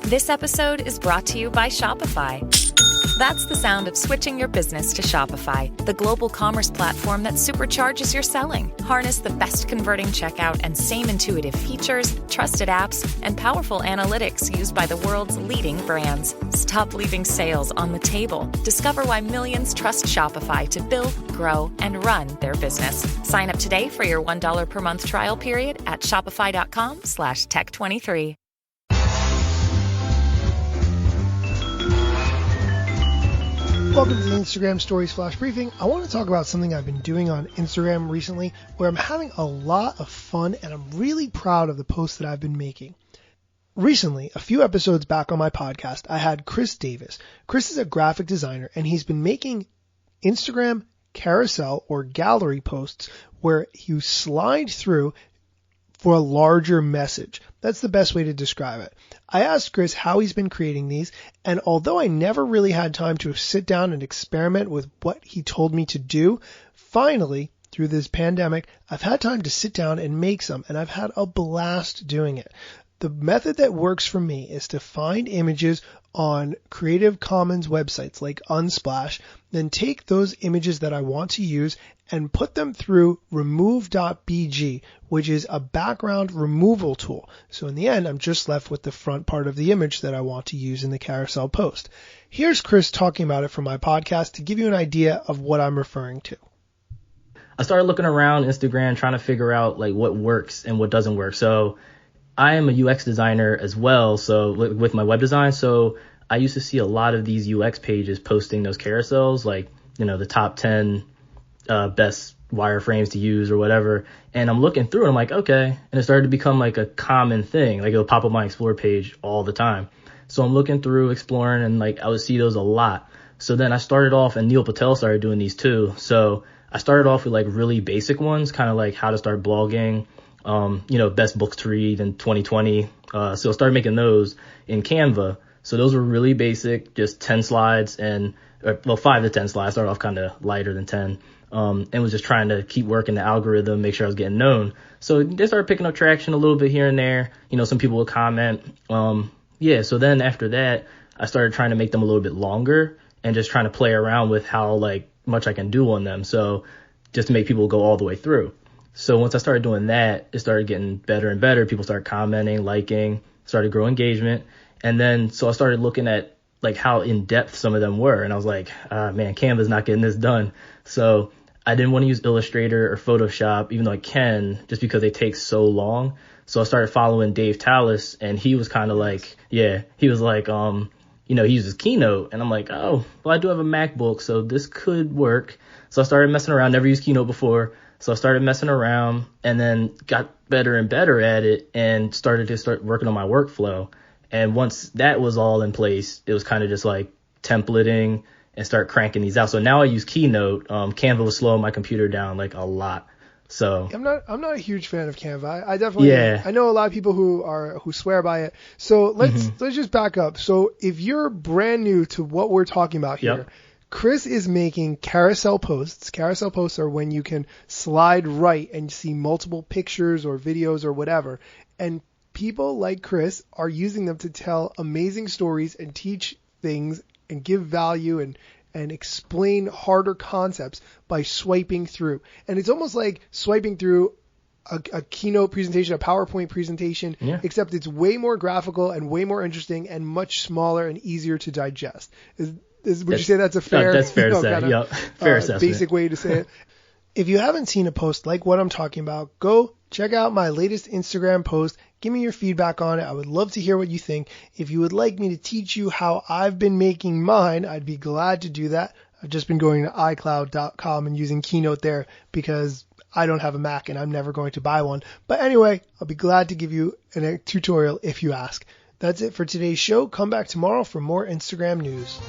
This episode is brought to you by Shopify. That's the sound of switching your business to Shopify, the global commerce platform that supercharges your selling. Harness the best converting checkout and same intuitive features, trusted apps, and powerful analytics used by the world's leading brands. Stop leaving sales on the table. Discover why millions trust Shopify to build, grow, and run their business. Sign up today for your $1 per month trial period at shopify.com/tech23. Welcome to the Instagram Stories Flash Briefing. I want to talk about something I've been doing on Instagram recently where I'm having a lot of fun and I'm really proud of the posts that I've been making. Recently, a few episodes back on my podcast, I had Chris Davis. Chris is a graphic designer and he's been making Instagram carousel or gallery posts where you slide through for a larger message. That's the best way to describe it. I asked Chris how he's been creating these, and although I never really had time to sit down and experiment with what he told me to do, finally, through this pandemic, I've had time to sit down and make some, and I've had a blast doing it. The method that works for me is to find images on Creative Commons websites like Unsplash, then take those images that I want to use and put them through remove.bg, which is a background removal tool. So in the end, I'm just left with the front part of the image that I want to use in the carousel post. Here's Chris talking about it for my podcast to give you an idea of what I'm referring to. I started looking around Instagram trying to figure out like what works and what doesn't work. So I am a UX designer as well, so with my web design. So I used to see a lot of these UX pages posting those carousels, like, you know, the top 10 best wireframes to use or whatever. And I'm looking through and I'm like, okay. And it started to become like a common thing. Like it'll pop up my Explore page all the time. So I'm looking through, exploring, and like I would see those a lot. So then I started off, and Neil Patel started doing these too. So I started off with like really basic ones, kind of like how to start blogging, best books to read in 2020. So I started making those in Canva. So those were really basic, just 10 slides 5 to 10 slides. I started off kind of lighter than 10. And was just trying to keep working the algorithm, make sure I was getting known. So they started picking up traction a little bit here and there. You know, some people would comment. So then after that, I started trying to make them a little bit longer and just trying to play around with how like much I can do on them. So just to make people go all the way through. So once I started doing that, it started getting better and better. People started commenting, liking, started growing engagement. And then, so I started looking at like how in depth some of them were. And I was like, man, Canva's not getting this done. So I didn't want to use Illustrator or Photoshop, even though I can, just because they take so long. So I started following Dave Tallis, and he was kind of like, he uses Keynote. And I'm like, oh, well, I do have a MacBook, so this could work. So I started messing around, never used Keynote before. So I started messing around and then got better and better at it and started working on my workflow. And once that was all in place, it was kind of just like templating and start cranking these out. So now I use Keynote. Canva was slowing my computer down like a lot. So I'm not a huge fan of Canva. I definitely, I know a lot of people who swear by it. So let's just back up. So if you're brand new to what we're talking about here, Chris is making carousel posts. Carousel posts are when you can slide right and see multiple pictures or videos or whatever. And people like Chris are using them to tell amazing stories and teach things and give value and explain harder concepts by swiping through. And it's almost like swiping through a keynote presentation, a PowerPoint presentation, except it's way more graphical and way more interesting and much smaller and easier to digest. Would you say that's a fair? That's fair to say. Fair assessment. Basic way to say it. If you haven't seen a post like what I'm talking about, go check out my latest Instagram post. Give me your feedback on it. I would love to hear what you think. If you would like me to teach you how I've been making mine, I'd be glad to do that. I've just been going to iCloud.com and using Keynote there because I don't have a Mac and I'm never going to buy one. But anyway, I'll be glad to give you a tutorial if you ask. That's it for today's show. Come back tomorrow for more Instagram news.